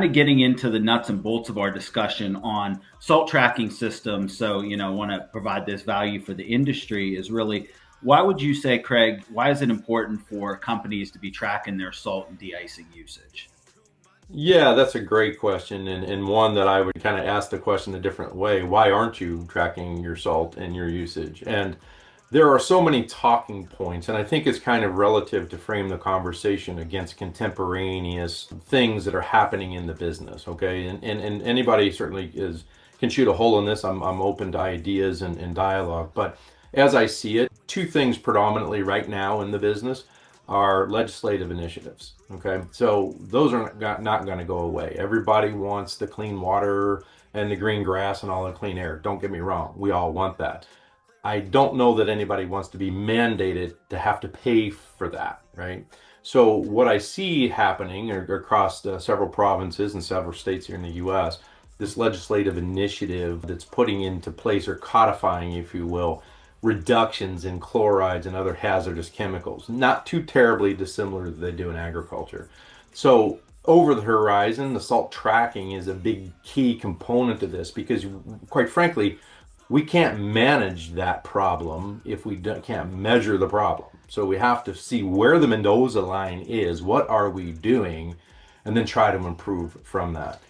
of getting into the nuts and bolts of our discussion on salt tracking systems. So, want to provide this value for the industry is really why would you say, Craig, why is it important for companies to be tracking their salt and de-icing usage? Yeah, that's a great question, and one that I would kind of ask the question a different way. Why aren't you tracking your salt and your usage? And there are so many talking points, and I think it's kind of relative to frame the conversation against contemporaneous things that are happening in the business, okay? And anybody certainly can shoot a hole in this. I'm open to ideas and dialogue, but as I see it, two things predominantly right now in the business are legislative initiatives. Okay, so those are not going to go away. Everybody wants the clean water and the green grass and all the clean air. Don't get me wrong, we all want that. I don't know that anybody wants to be mandated to have to pay for that, right? So what I see happening across several provinces and several states here in the U.S., this legislative initiative that's putting into place or codifying, if you will, reductions in chlorides and other hazardous chemicals, not too terribly dissimilar that they do in agriculture. So over the horizon, the salt tracking is a big key component to this because, quite frankly, we can't manage that problem if we can't measure the problem. So we have to see where the Mendoza line is, what are we doing, and then try to improve from that.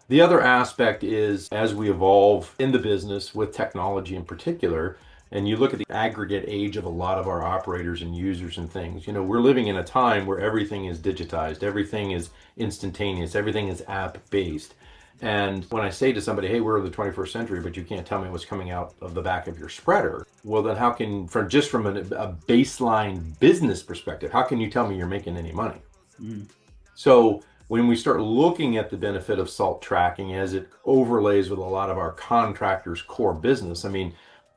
The other aspect is as we evolve in the business with technology in particular, and you look at the aggregate age of a lot of our operators and users and things, we're living in a time where everything is digitized, everything is instantaneous, everything is app based. And when I say to somebody, hey, we're in the 21st century, but you can't tell me what's coming out of the back of your spreader, well, then how can, from a baseline business perspective, how can you tell me you're making any money? Mm. So when we start looking at the benefit of salt tracking as it overlays with a lot of our contractors' core business, I mean,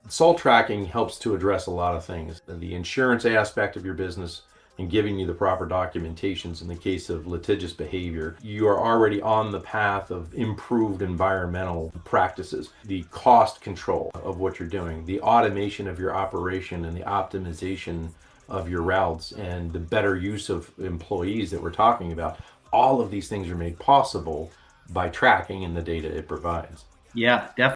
salt tracking helps to address a lot of things. The insurance aspect of your business and giving you the proper documentations in the case of litigious behavior. You are already on the path of improved environmental practices, the cost control of what you're doing, the automation of your operation and the optimization of your routes and the better use of employees that we're talking about. All of these things are made possible by tracking and the data it provides. Yeah, definitely.